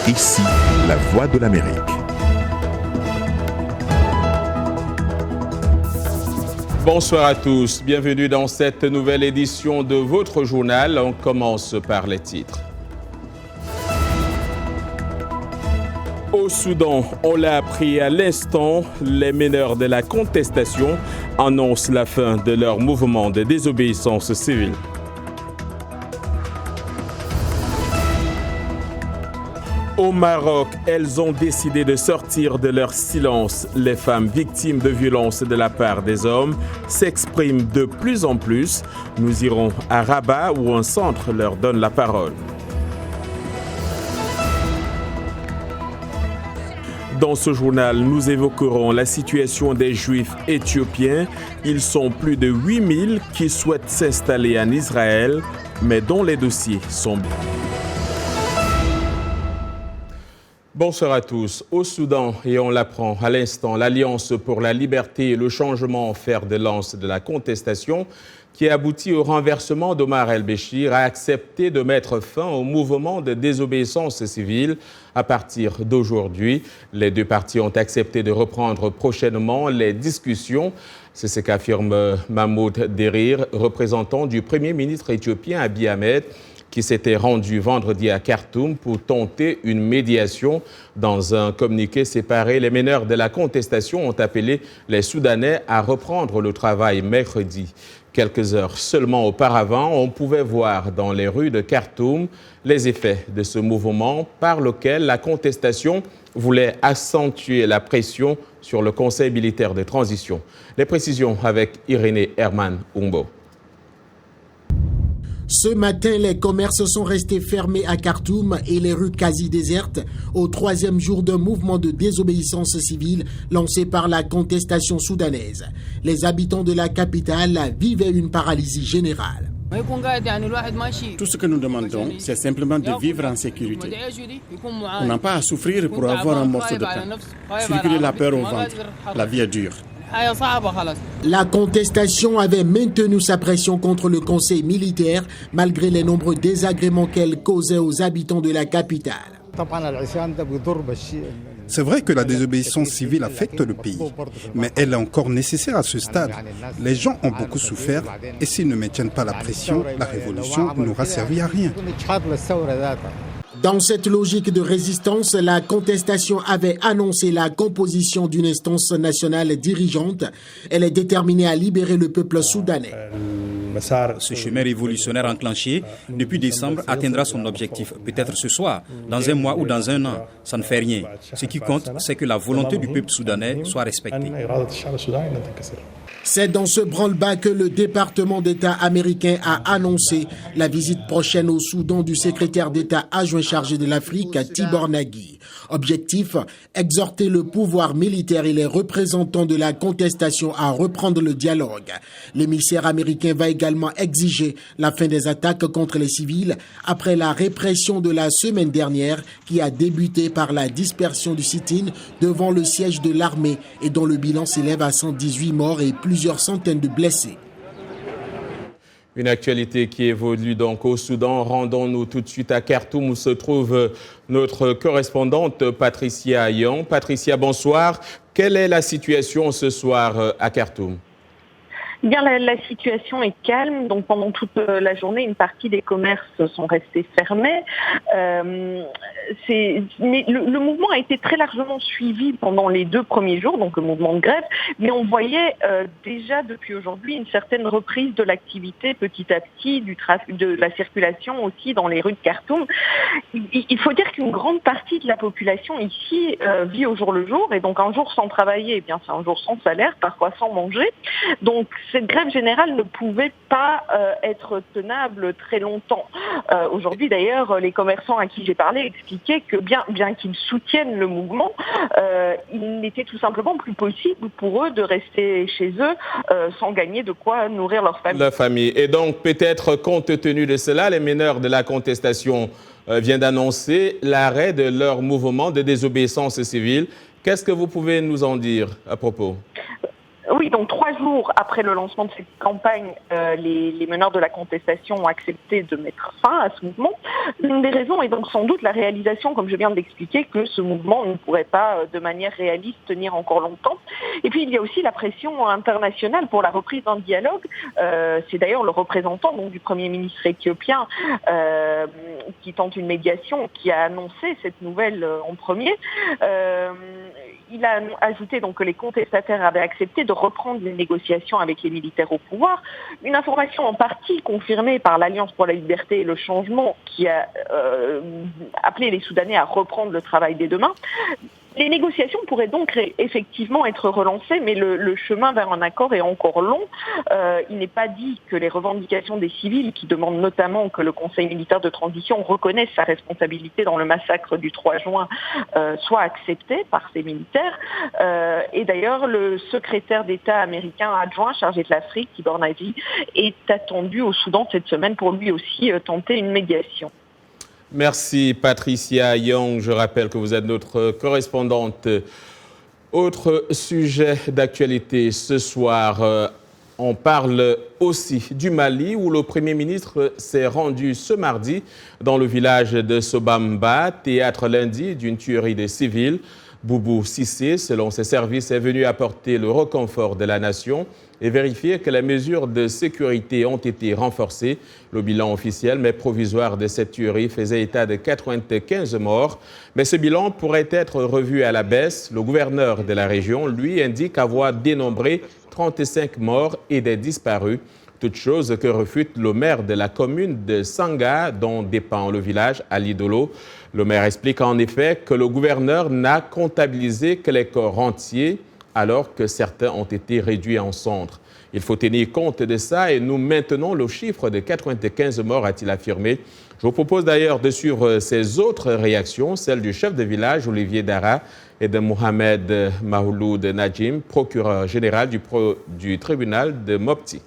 Ici, la voix de l'Amérique. Bonsoir à tous, bienvenue dans cette nouvelle édition de votre journal. On commence par les titres. Au Soudan, on l'a appris à l'instant, les meneurs de la contestation annoncent la fin de leur mouvement de désobéissance civile. Au Maroc, elles ont décidé de sortir de leur silence. Les femmes victimes de violences de la part des hommes s'expriment de plus en plus. Nous irons à Rabat où un centre leur donne la parole. Dans ce journal, nous évoquerons la situation des Juifs éthiopiens. Ils sont plus de 8000 qui souhaitent s'installer en Israël, mais dont les dossiers sont... Bonsoir à tous. Au Soudan, et on l'apprend à l'instant, l'Alliance pour la liberté et le changement, fer de lance de la contestation, qui aboutit au renversement d'Omar el-Béchir, a accepté de mettre fin au mouvement de désobéissance civile à partir d'aujourd'hui. Les deux parties ont accepté de reprendre prochainement les discussions. C'est ce qu'affirme Mahmoud Derir, représentant du Premier ministre éthiopien Abiy Ahmed, qui s'était rendu vendredi à Khartoum pour tenter une médiation. Dans un communiqué séparé, les meneurs de la contestation ont appelé les Soudanais à reprendre le travail mercredi. Quelques heures seulement auparavant, on pouvait voir dans les rues de Khartoum les effets de ce mouvement par lequel la contestation voulait accentuer la pression sur le Conseil militaire de transition. Les précisions avec Irénée Herman Umbo. Ce matin, les commerces sont restés fermés à Khartoum et les rues quasi désertes au troisième jour d'un mouvement de désobéissance civile lancé par la contestation soudanaise. Les habitants de la capitale vivaient une paralysie générale. Tout ce que nous demandons, c'est simplement de vivre en sécurité. On n'a pas à souffrir pour avoir un morceau de pain. Circuler la peur au ventre. La vie est dure. La contestation avait maintenu sa pression contre le conseil militaire malgré les nombreux désagréments qu'elle causait aux habitants de la capitale. C'est vrai que la désobéissance civile affecte le pays, mais elle est encore nécessaire à ce stade. Les gens ont beaucoup souffert et s'ils ne maintiennent pas la pression, la révolution n'aura servi à rien. Dans cette logique de résistance, la contestation avait annoncé la composition d'une instance nationale dirigeante. Elle est déterminée à libérer le peuple soudanais. Ce chemin révolutionnaire enclenché depuis décembre atteindra son objectif, peut-être ce soir, dans un mois ou dans un an. Ça ne fait rien. Ce qui compte, c'est que la volonté du peuple soudanais soit respectée. C'est dans ce branle-bas que le département d'État américain a annoncé la visite prochaine au Soudan du secrétaire d'État adjoint chargé de l'Afrique, Tibor Nagui. Objectif, exhorter le pouvoir militaire et les représentants de la contestation à reprendre le dialogue. L'émissaire américain va également exiger la fin des attaques contre les civils après la répression de la semaine dernière qui a débuté par la dispersion du sit-in devant le siège de l'armée et dont le bilan s'élève à 118 morts et plusieurs centaines de blessés. Une actualité qui évolue donc au Soudan. Rendons-nous tout de suite à Khartoum où se trouve notre correspondante Patricia Ayon. Patricia, bonsoir. Quelle est la situation ce soir à Khartoum ? Bien, la situation est calme. Donc, pendant toute la journée, une partie des commerces sont restés fermés. Mais le mouvement a été très largement suivi pendant les 2 premiers jours, donc le mouvement de grève. Mais on voyait déjà depuis aujourd'hui une certaine reprise de l'activité petit à petit, de la circulation aussi dans les rues de Khartoum. Il faut dire qu'une grande partie de la population ici vit au jour le jour. Et donc, un jour sans travailler, eh bien, c'est un jour sans salaire, parfois sans manger. Donc, cette grève générale ne pouvait pas être tenable très longtemps. Aujourd'hui, d'ailleurs, les commerçants à qui j'ai parlé expliquaient que bien qu'ils soutiennent le mouvement, il n'était tout simplement plus possible pour eux de rester chez eux sans gagner de quoi nourrir leur famille. La famille. Et donc, peut-être, compte tenu de cela, les meneurs de la contestation viennent d'annoncer l'arrêt de leur mouvement de désobéissance civile. Qu'est-ce que vous pouvez nous en dire à propos ? Oui, donc 3 jours après le lancement de cette campagne, les meneurs de la contestation ont accepté de mettre fin à ce mouvement. L'une des raisons est donc sans doute la réalisation, comme je viens de l'expliquer, que ce mouvement ne pourrait pas de manière réaliste tenir encore longtemps. Et puis il y a aussi la pression internationale pour la reprise d'un dialogue. C'est d'ailleurs le représentant donc, du Premier ministre éthiopien qui tente une médiation, qui a annoncé cette nouvelle en premier. Il a ajouté donc que les contestataires avaient accepté de reprendre les négociations avec les militaires au pouvoir. Une information en partie confirmée par l'Alliance pour la liberté et le changement qui a appelé les Soudanais à reprendre le travail dès demain. Les négociations pourraient donc effectivement être relancées, mais le chemin vers un accord est encore long. Il n'est pas dit que les revendications des civils, qui demandent notamment que le Conseil militaire de transition reconnaisse sa responsabilité dans le massacre du 3 juin, soient acceptées par ces militaires. Et d'ailleurs, le secrétaire d'État américain adjoint chargé de l'Afrique, Tibor Nagy, est attendu au Soudan cette semaine pour lui aussi tenter une médiation. Merci Patricia Young. Je rappelle que vous êtes notre correspondante. Autre sujet d'actualité ce soir, on parle aussi du Mali où le Premier ministre s'est rendu ce mardi dans le village de Sobamba, théâtre lundi d'une tuerie des civils. Boubou Cissé, selon ses services, est venu apporter le réconfort de la nation et vérifier que les mesures de sécurité ont été renforcées. Le bilan officiel, mais provisoire, de cette tuerie faisait état de 95 morts. Mais ce bilan pourrait être revu à la baisse. Le gouverneur de la région, lui, indique avoir dénombré 35 morts et des disparus. Toute chose que refute le maire de la commune de Sanga, dont dépend le village, Ali Dolo. Le maire explique en effet que le gouverneur n'a comptabilisé que les corps entiers, alors que certains ont été réduits en cendres. Il faut tenir compte de ça et nous maintenons le chiffre de 95 morts, a-t-il affirmé. Je vous propose d'ailleurs de suivre ces autres réactions, celle du chef de village, Olivier Dara, et de Mohamed Mahouloud Najim, procureur général du tribunal de Mopti.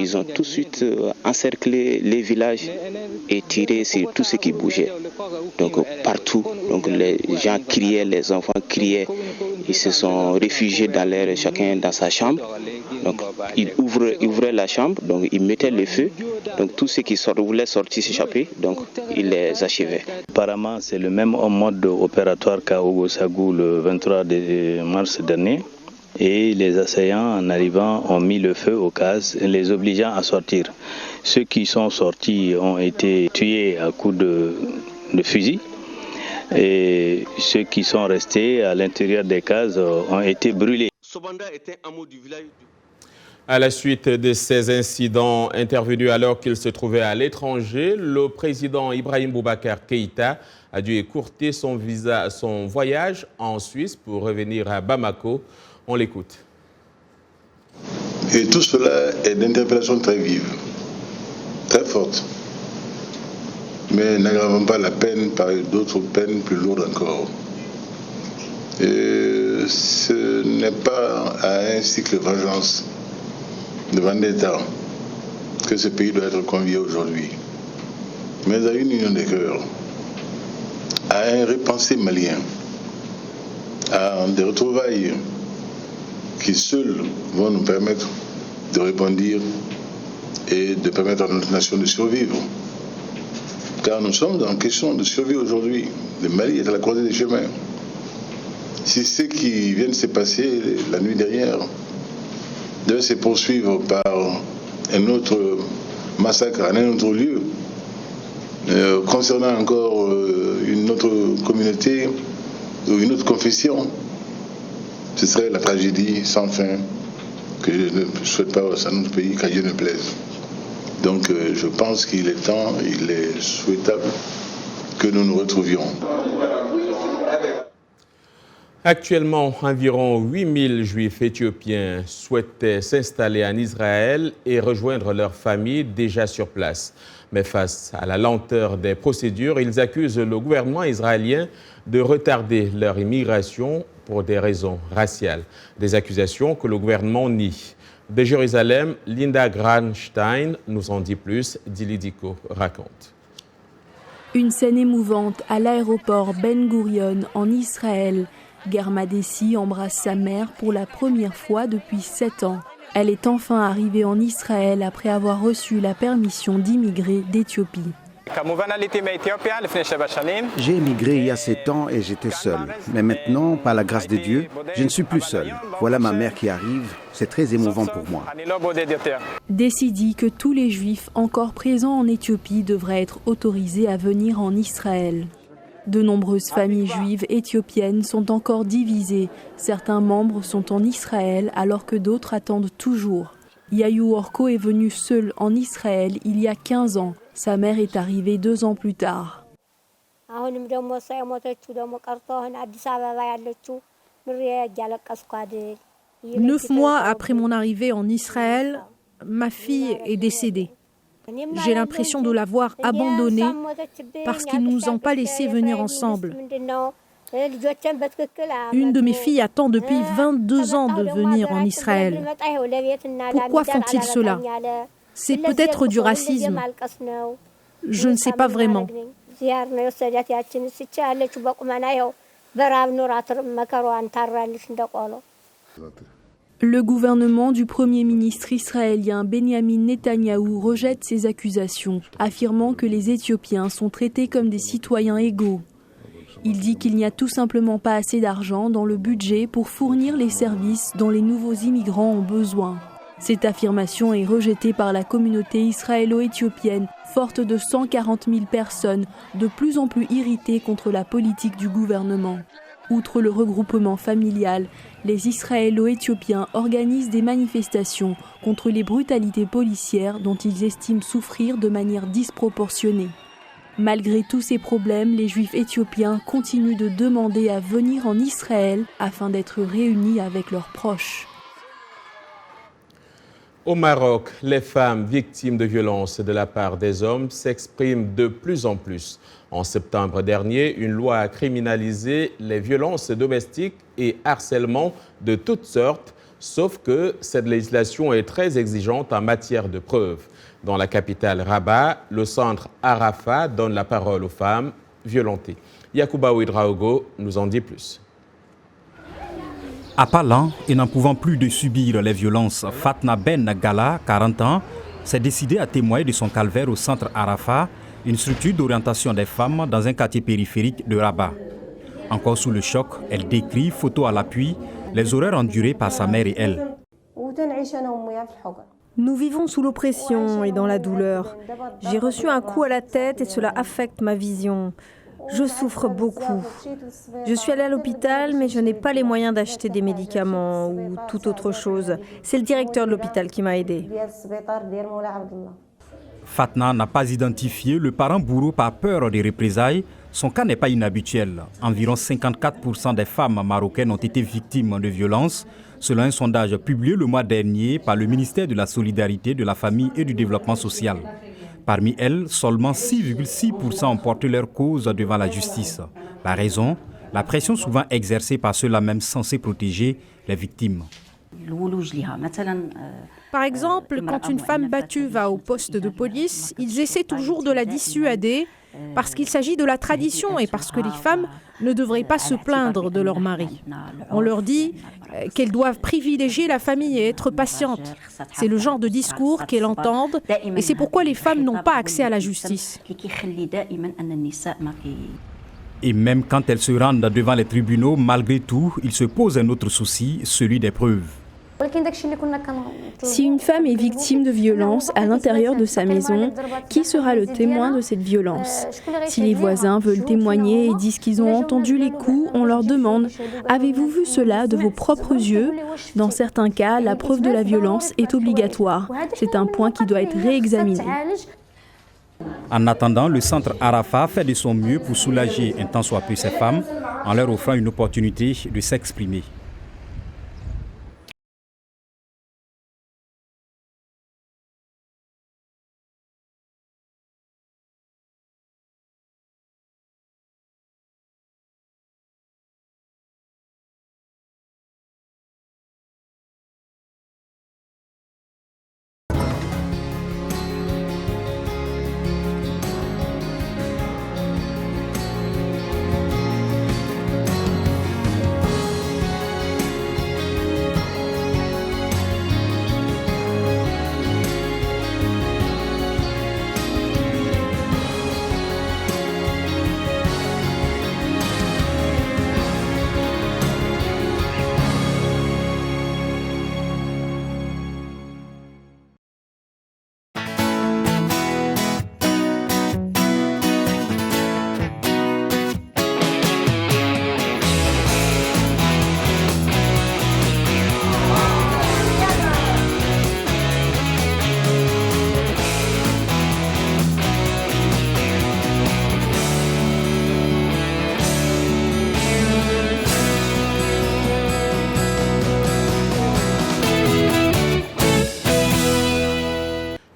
Ils ont tout de suite encerclé les villages et tiré sur tout ce qui bougeait. Donc partout, donc les gens criaient, les enfants criaient. Ils se sont réfugiés chacun dans sa chambre. Donc ils ouvraient la chambre, donc ils mettaient le feu. Donc tous ceux qui voulaient sortir s'échapper, donc ils les achevaient. Apparemment, c'est le même mode opératoire qu'à Ogosagou le 23 mars dernier. Et les assaillants, en arrivant, ont mis le feu aux cases, les obligeant à sortir. Ceux qui sont sortis ont été tués à coups de fusil. Et ceux qui sont restés à l'intérieur des cases ont été brûlés. Sobanda était un mot du village. À la suite de ces incidents intervenus alors qu'il se trouvait à l'étranger, le président Ibrahim Boubacar Keïta a dû écourter son voyage en Suisse pour revenir à Bamako. On l'écoute. Et tout cela est d'interpellation très vive, très forte. Mais n'aggravons pas la peine par d'autres peines plus lourdes encore. Et ce n'est pas à un cycle de vengeance, de vendetta, que ce pays doit être convié aujourd'hui, mais à une union des cœurs, à un repensé malien, à des retrouvailles qui seuls vont nous permettre de rebondir et de permettre à notre nation de survivre. Car nous sommes en question de survie aujourd'hui. Le Mali est à la croisée des chemins. Si ce qui vient de se passer la nuit dernière devait se poursuivre par un autre massacre en un autre lieu, concernant encore une autre communauté ou une autre confession, ce serait la tragédie sans fin que je ne souhaite pas à notre pays, qu'à Dieu ne plaise. Donc je pense qu'il est temps, il est souhaitable que nous nous retrouvions. Actuellement, environ 8000 Juifs éthiopiens souhaitaient s'installer en Israël et rejoindre leurs familles déjà sur place. Mais face à la lenteur des procédures, ils accusent le gouvernement israélien de retarder leur immigration pour des raisons raciales. Des accusations que le gouvernement nie. De Jérusalem, Linda Granstein nous en dit plus. Dili Diko raconte. Une scène émouvante à l'aéroport Ben Gurion en Israël. Germa Dessy embrasse sa mère pour la première fois depuis 7 ans. Elle est enfin arrivée en Israël après avoir reçu la permission d'immigrer d'Éthiopie. J'ai émigré il y a 7 ans et j'étais seul. Mais maintenant, par la grâce de Dieu, je ne suis plus seul. Voilà ma mère qui arrive. C'est très émouvant pour moi. Dessy dit que tous les Juifs encore présents en Éthiopie devraient être autorisés à venir en Israël. De nombreuses familles juives éthiopiennes sont encore divisées. Certains membres sont en Israël alors que d'autres attendent toujours. Yayu Orko est venu seul en Israël il y a 15 ans. Sa mère est arrivée 2 ans plus tard. 9 mois après mon arrivée en Israël, ma fille est décédée. J'ai l'impression de l'avoir abandonnée parce qu'ils ne nous ont pas laissé venir ensemble. Une de mes filles attend depuis 22 ans de venir en Israël. Pourquoi font-ils cela? C'est peut-être du racisme. Je ne sais pas vraiment. Le gouvernement du Premier ministre israélien Benjamin Netanyahou rejette ces accusations, affirmant que les Éthiopiens sont traités comme des citoyens égaux. Il dit qu'il n'y a tout simplement pas assez d'argent dans le budget pour fournir les services dont les nouveaux immigrants ont besoin. Cette affirmation est rejetée par la communauté israélo-éthiopienne, forte de 140 000 personnes, de plus en plus irritées contre la politique du gouvernement. Outre le regroupement familial, les Israélo-Éthiopiens organisent des manifestations contre les brutalités policières dont ils estiment souffrir de manière disproportionnée. Malgré tous ces problèmes, les Juifs éthiopiens continuent de demander à venir en Israël afin d'être réunis avec leurs proches. Au Maroc, les femmes victimes de violences de la part des hommes s'expriment de plus en plus. En septembre dernier, une loi a criminalisé les violences domestiques et harcèlement de toutes sortes, sauf que cette législation est très exigeante en matière de preuves. Dans la capitale Rabat, le centre Arafat donne la parole aux femmes violentées. Yacouba Ouidraogo nous en dit plus. Appelant et n'en pouvant plus de subir les violences, Fatna Ben Gala, 40 ans, s'est décidée à témoigner de son calvaire au centre Arafat, une structure d'orientation des femmes dans un quartier périphérique de Rabat. Encore sous le choc, elle décrit, photo à l'appui, les horreurs endurées par sa mère et elle. Nous vivons sous l'oppression et dans la douleur. J'ai reçu un coup à la tête et cela affecte ma vision. Je souffre beaucoup. Je suis allée à l'hôpital, mais je n'ai pas les moyens d'acheter des médicaments ou toute autre chose. C'est le directeur de l'hôpital qui m'a aidée. Fatna n'a pas identifié le parent bourreau par peur des représailles. Son cas n'est pas inhabituel. Environ 54% des femmes marocaines ont été victimes de violences, selon un sondage publié le mois dernier par le ministère de la Solidarité, de la Famille et du Développement social. Parmi elles, seulement 6,6% ont porté leur cause devant la justice. La raison, la pression souvent exercée par ceux-là même censés protéger les victimes. Par exemple, quand une femme battue va au poste de police, ils essaient toujours de la dissuader parce qu'il s'agit de la tradition et parce que les femmes ne devraient pas se plaindre de leur mari. On leur dit qu'elles doivent privilégier la famille et être patientes. C'est le genre de discours qu'elles entendent et c'est pourquoi les femmes n'ont pas accès à la justice. Et même quand elles se rendent devant les tribunaux, malgré tout, il se pose un autre souci, celui des preuves. Si une femme est victime de violence à l'intérieur de sa maison, qui sera le témoin de cette violence? Si les voisins veulent témoigner et disent qu'ils ont entendu les coups, on leur demande « Avez-vous vu cela de vos propres yeux ?» Dans certains cas, la preuve de la violence est obligatoire. C'est un point qui doit être réexaminé. En attendant, le centre Arafat fait de son mieux pour soulager un tant soit peu ces femmes en leur offrant une opportunité de s'exprimer.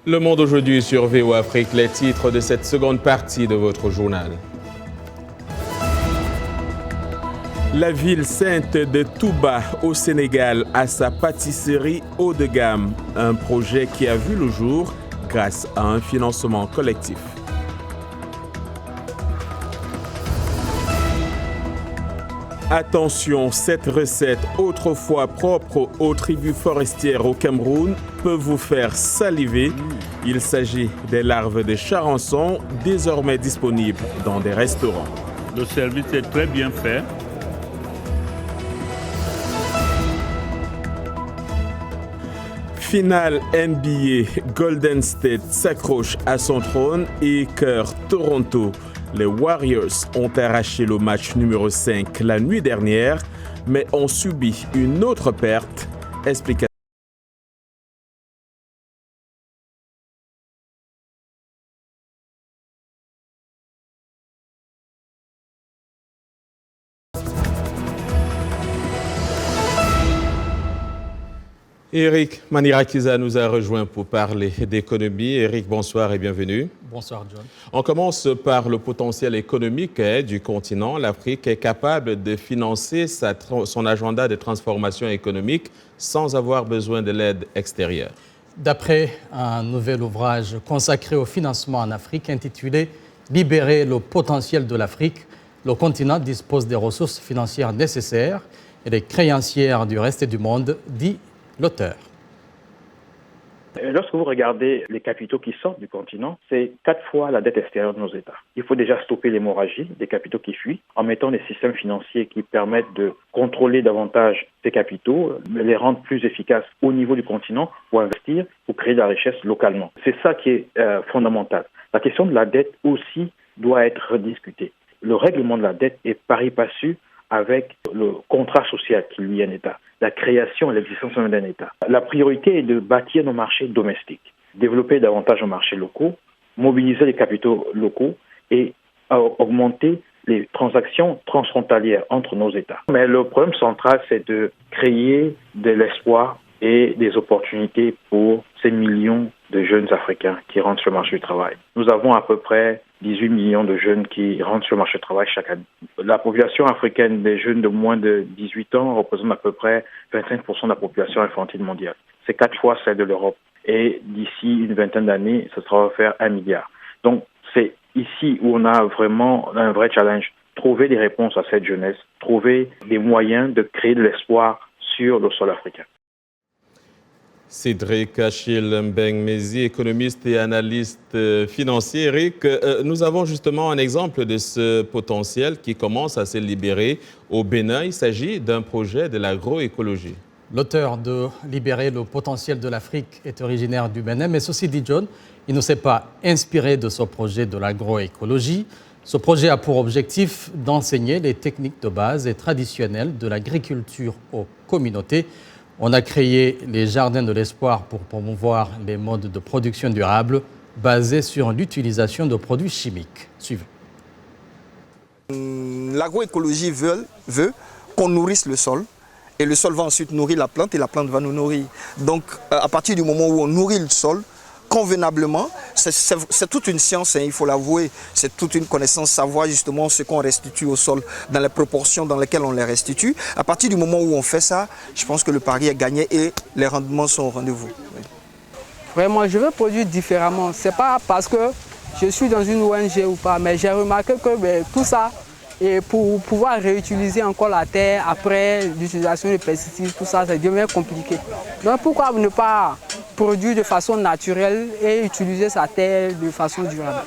Le Monde aujourd'hui sur VOA Afrique, les titres de cette seconde partie de votre journal. La ville sainte de Touba au Sénégal a sa pâtisserie haut de gamme, un projet qui a vu le jour grâce à un financement collectif. Attention, cette recette autrefois propre aux tribus forestières au Cameroun peut vous faire saliver. Il s'agit des larves de charançon désormais disponibles dans des restaurants. Le service est très bien fait. Finale NBA, Golden State s'accroche à son trône et cœur Toronto. Les Warriors ont arraché le match numéro 5 la nuit dernière, mais ont subi une autre perte. Explication. Eric Manirakiza nous a rejoint pour parler d'économie. Eric, bonsoir et bienvenue. Bonsoir, John. On commence par le potentiel économique du continent. L'Afrique est capable de financer son agenda de transformation économique sans avoir besoin de l'aide extérieure. D'après un nouvel ouvrage consacré au financement en Afrique intitulé « Libérer le potentiel de l'Afrique », le continent dispose des ressources financières nécessaires et les créancières du reste du monde, dit l'auteur. Lorsque vous regardez les capitaux qui sortent du continent, c'est 4 fois la dette extérieure de nos États. Il faut déjà stopper l'hémorragie des capitaux qui fuient en mettant des systèmes financiers qui permettent de contrôler davantage ces capitaux, les rendre plus efficaces au niveau du continent pour investir, pour créer de la richesse localement. C'est ça qui est fondamental. La question de la dette aussi doit être rediscutée. Le règlement de la dette est pari passu avec le contrat social qui lui est un État, la création et l'existence même d'un État. La priorité est de bâtir nos marchés domestiques, développer davantage nos marchés locaux, mobiliser les capitaux locaux et augmenter les transactions transfrontalières entre nos États. Mais le problème central, c'est de créer de l'espoir et des opportunités pour ces millions de jeunes Africains qui rentrent sur le marché du travail. Nous avons à peu près 18 millions de jeunes qui rentrent sur le marché du travail chaque année. La population africaine des jeunes de moins de 18 ans représente à peu près 25% de la population infantile mondiale. C'est 4 fois celle de l'Europe. Et d'ici une vingtaine d'années, ce sera offert 1 milliard. Donc, c'est ici où on a vraiment un vrai challenge. Trouver des réponses à cette jeunesse, trouver des moyens de créer de l'espoir sur le sol africain. Cédric Achille-Mbeng-Mézi, économiste et analyste financier. Eric, nous avons justement un exemple de ce potentiel qui commence à se libérer au Bénin. Il s'agit d'un projet de l'agroécologie. L'auteur de Libérer le potentiel de l'Afrique est originaire du Bénin, mais ceci dit, John, il ne s'est pas inspiré de ce projet de l'agroécologie. Ce projet a pour objectif d'enseigner les techniques de base et traditionnelles de l'agriculture aux communautés. On a créé les Jardins de l'Espoir pour promouvoir les modes de production durable basés sur l'utilisation de produits chimiques. Suivez. L'agroécologie veut qu'on nourrisse le sol et le sol va ensuite nourrir la plante et la plante va nous nourrir. Donc à partir du moment où on nourrit le sol convenablement, c'est toute une science, hein, il faut l'avouer, c'est toute une connaissance, savoir justement ce qu'on restitue au sol, dans les proportions dans lesquelles on les restitue. À partir du moment où on fait ça, je pense que le pari est gagné et les rendements sont au rendez-vous. Vraiment, je veux produire différemment. Ce n'est pas parce que je suis dans une ONG ou pas, mais j'ai remarqué que tout ça, et pour pouvoir réutiliser encore la terre après l'utilisation des pesticides, tout ça, ça devient compliqué. Donc pourquoi ne pas produire de façon naturelle et utiliser sa terre de façon durable?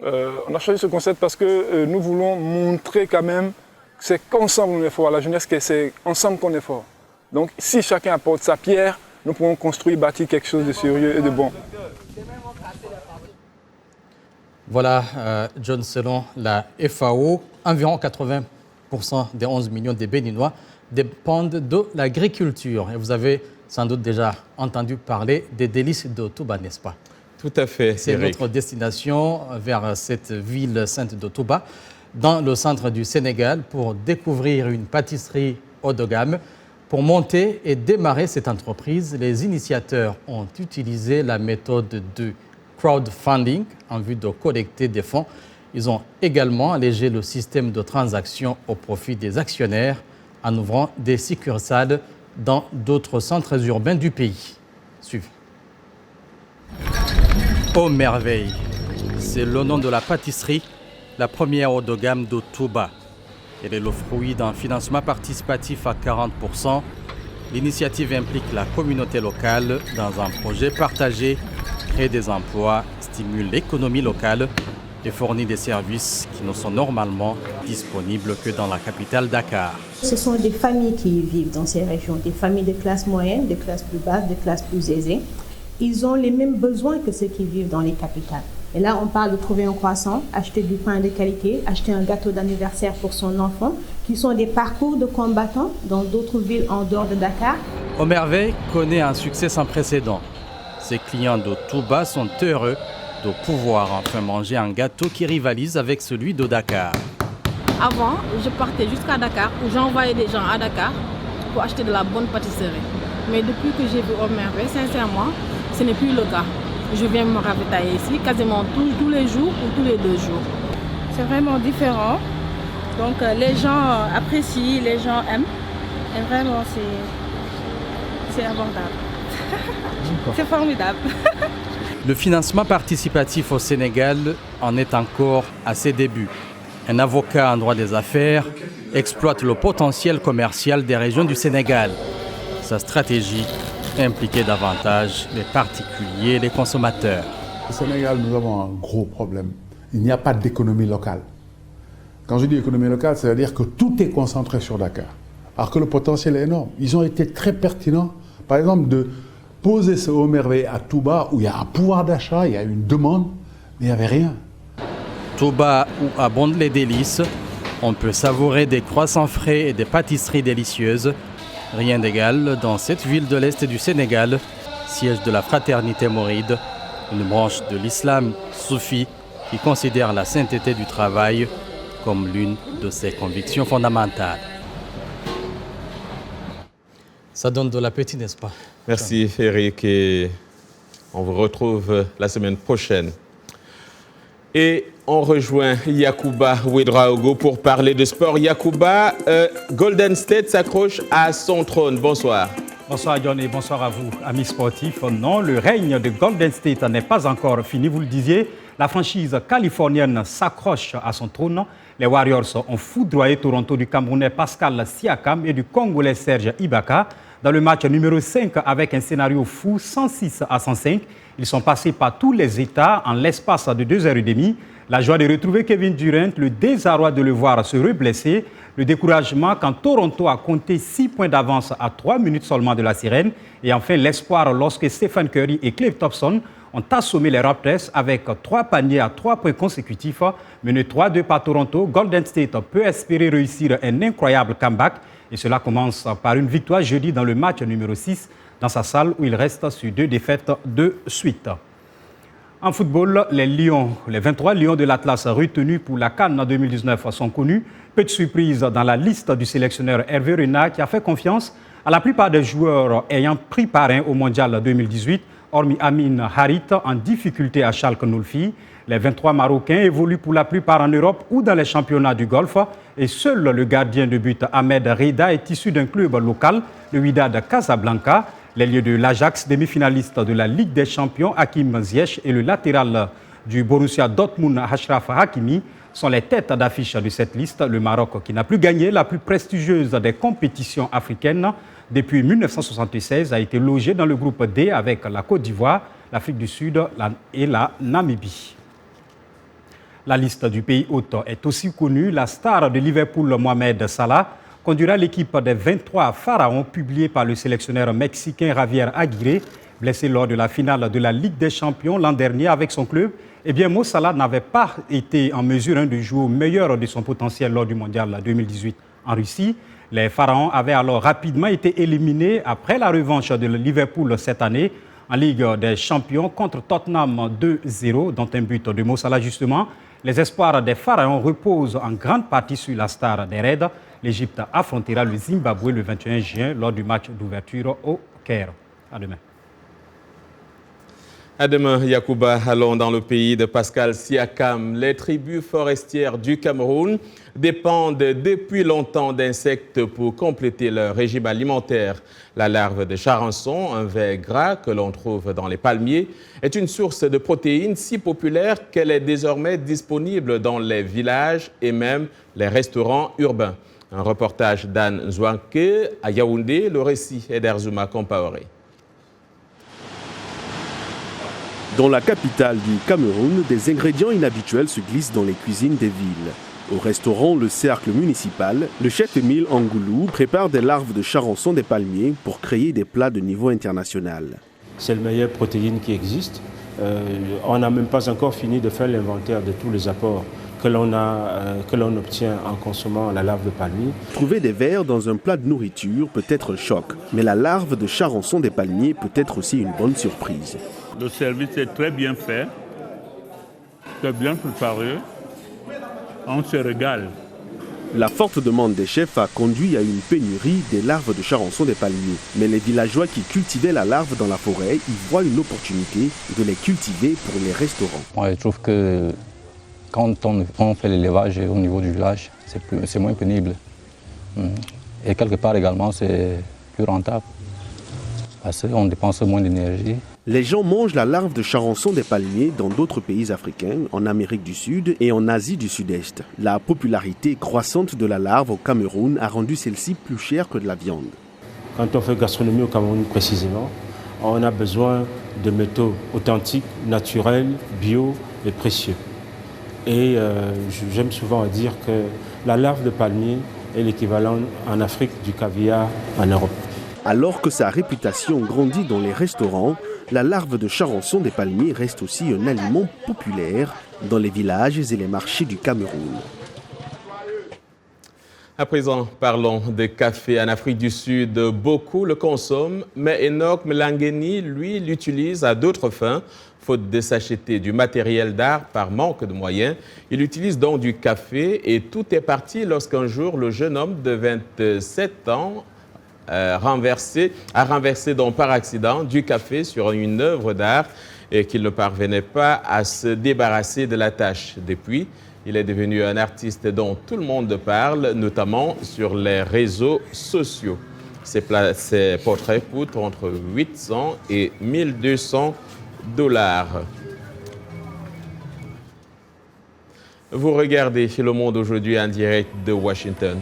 On a choisi ce concept parce que nous voulons montrer quand même que c'est qu'ensemble on est fort, la jeunesse, que c'est ensemble qu'on est fort. Donc si chacun apporte sa pierre, nous pourrons construire, bâtir quelque chose de sérieux et de bon. Voilà, John, selon la FAO, environ 80% des 11 millions de Béninois dépendent de l'agriculture. Et vous avez sans doute déjà entendu parler des délices de Touba, n'est-ce pas? Tout à fait, c'est notre destination vers cette ville sainte de Touba, dans le centre du Sénégal, pour découvrir une pâtisserie haut de gamme Pour monter et démarrer cette entreprise, les initiateurs ont utilisé la méthode de crowdfunding en vue de collecter des fonds. Ils ont également allégé le système de transaction au profit des actionnaires en ouvrant des succursales dans d'autres centres urbains du pays. Suivez. Aux merveilles, c'est le nom de la pâtisserie, la première haut de gamme de Touba. Elle est le fruit d'un financement participatif à 40%. L'initiative implique la communauté locale dans un projet partagé, crée des emplois, stimule l'économie locale et fournit des services qui ne sont normalement disponibles que dans la capitale Dakar. Ce sont des familles qui vivent dans ces régions, des familles de classe moyenne, de classe plus basse, de classe plus aisée. Ils ont les mêmes besoins que ceux qui vivent dans les capitales. Et là, on parle de trouver un croissant, acheter du pain de qualité, acheter un gâteau d'anniversaire pour son enfant, qui sont des parcours de combattants dans d'autres villes en dehors de Dakar. Aux merveilles connaît un succès sans précédent. Ses clients de Touba sont heureux de pouvoir enfin manger un gâteau qui rivalise avec celui de Dakar. Avant, je partais jusqu'à Dakar, où j'envoyais des gens à Dakar pour acheter de la bonne pâtisserie. Mais depuis que j'ai vu Aux merveilles, sincèrement, ce n'est plus le cas. Je viens me ravitailler ici quasiment tous les jours ou tous les 2 jours. C'est vraiment différent. Donc les gens apprécient, les gens aiment. Et vraiment, c'est abordable. C'est formidable. Le financement participatif au Sénégal en est encore à ses débuts. Un avocat en droit des affaires exploite le potentiel commercial des régions du Sénégal. Sa stratégie impliquait davantage les particuliers et les consommateurs. Au Sénégal, nous avons un gros problème. Il n'y a pas d'économie locale. Quand je dis économie locale, ça veut dire que tout est concentré sur Dakar. Alors que le potentiel est énorme. Ils ont été très pertinents. Par exemple, de poser ce Aux merveilles à Touba, où il y a un pouvoir d'achat, il y a une demande, mais il n'y avait rien. Touba, où abondent les délices, on peut savourer des croissants frais et des pâtisseries délicieuses. Rien d'égal dans cette ville de l'Est du Sénégal, siège de la fraternité mouride, une branche de l'islam soufi qui considère la sainteté du travail comme l'une de ses convictions fondamentales. Ça donne de l'appétit, n'est-ce pas? Merci Eric et on vous retrouve la semaine prochaine. Et on rejoint Yacouba Ouedraogo pour parler de sport. Yacouba, Golden State s'accroche à son trône. Bonsoir. Bonsoir John et bonsoir à vous, amis sportifs. Non, le règne de Golden State n'est pas encore fini, vous le disiez. La franchise californienne s'accroche à son trône. Les Warriors ont foudroyé Toronto du Camerounais Pascal Siakam et du Congolais Serge Ibaka dans le match numéro 5 avec un scénario fou, 106 à 105. Ils sont passés par tous les états en l'espace de 2h30. La joie de retrouver Kevin Durant, le désarroi de le voir se reblesser, le découragement quand Toronto a compté 6 points d'avance à 3 minutes seulement de la sirène, et enfin l'espoir lorsque Stephen Curry et Klay Thompson ont assommé les Raptors avec 3 paniers à 3 points consécutifs. Mené 3-2 par Toronto, Golden State peut espérer réussir un incroyable comeback, et cela commence par une victoire jeudi dans le match numéro 6 dans sa salle où il reste sur 2 défaites de suite. En football, les 23 Lions de l'Atlas retenus pour la CAN 2019 sont connus. Peu de surprise dans la liste du sélectionneur Hervé Renard qui a fait confiance à la plupart des joueurs ayant pris parrain au Mondial 2018, hormis Amin Harit en difficulté à Schalke 04. Les 23 Marocains évoluent pour la plupart en Europe ou dans les championnats du Golfe et seul le gardien de but Ahmed Reda est issu d'un club local, le Wydad Casablanca. L'ailier de l'Ajax, demi-finaliste de la Ligue des Champions, Hakim Ziyech, et le latéral du Borussia Dortmund, Achraf Hakimi, sont les têtes d'affiche de cette liste. Le Maroc, qui n'a plus gagné la plus prestigieuse des compétitions africaines depuis 1976, a été logé dans le groupe D avec la Côte d'Ivoire, l'Afrique du Sud et la Namibie. La liste du pays hôte est aussi connue. La star de Liverpool, Mohamed Salah, conduira l'équipe des 23 pharaons publiée par le sélectionneur mexicain Javier Aguirre, blessé lors de la finale de la Ligue des Champions l'an dernier avec son club. Eh bien, Mo Salah n'avait pas été en mesure de jouer au meilleur de son potentiel lors du Mondial 2018 en Russie. Les pharaons avaient alors rapidement été éliminés après la revanche de Liverpool cette année en Ligue des Champions contre Tottenham 2-0, dont un but de Mo Salah justement. Les espoirs des pharaons reposent en grande partie sur la star des Reds. L'Égypte affrontera le Zimbabwe le 21 juin lors du match d'ouverture au Caire. À demain. À demain, Yacouba. Allons dans le pays de Pascal Siakam. Les tribus forestières du Cameroun dépendent depuis longtemps d'insectes pour compléter leur régime alimentaire. La larve de charançon, un ver gras que l'on trouve dans les palmiers, est une source de protéines si populaire qu'elle est désormais disponible dans les villages et même les restaurants urbains. Un reportage d'Anne Zouanke à Yaoundé. Le récit est d'Erzuma Compaoré. Dans la capitale du Cameroun, des ingrédients inhabituels se glissent dans les cuisines des villes. Au restaurant Le Cercle municipal, le chef Émile Angoulou prépare des larves de charançon des palmiers pour créer des plats de niveau international. C'est la meilleure protéine qui existe. On n'a même pas encore fini de faire l'inventaire de tous les apports que l'on obtient en consommant la larve de palmier. Trouver des vers dans un plat de nourriture peut être un choc, mais la larve de charançon des palmiers peut être aussi une bonne surprise. Le service est très bien fait, très bien préparé. On se régale. La forte demande des chefs a conduit à une pénurie des larves de charançon des palmiers. Mais les villageois qui cultivaient la larve dans la forêt y voient une opportunité de les cultiver pour les restaurants. Moi, je trouve que quand on fait l'élevage au niveau du village, c'est moins pénible. Et quelque part également, c'est plus rentable. Parce qu'on dépense moins d'énergie. Les gens mangent la larve de charançon des palmiers dans d'autres pays africains, en Amérique du Sud et en Asie du Sud-Est. La popularité croissante de la larve au Cameroun a rendu celle-ci plus chère que de la viande. Quand on fait gastronomie au Cameroun précisément, on a besoin de métaux authentiques, naturels, bio et précieux. Et j'aime souvent dire que la larve de palmier est l'équivalent en Afrique du caviar en Europe. Alors que sa réputation grandit dans les restaurants, la larve de charançon des palmiers reste aussi un aliment populaire dans les villages et les marchés du Cameroun. À présent, parlons de café en Afrique du Sud. Beaucoup le consomment, mais Enoch Mlangeni, lui, l'utilise à d'autres fins. Faute de s'acheter du matériel d'art par manque de moyens, il utilise donc du café et tout est parti lorsqu'un jour, le jeune homme de 27 ans a renversé donc par accident du café sur une œuvre d'art et qu'il ne parvenait pas à se débarrasser de la tâche. Depuis, il est devenu un artiste dont tout le monde parle, notamment sur les réseaux sociaux. Ses portraits coûtent entre 800 et 1200 $. Vous regardez Le Monde aujourd'hui en direct de Washington.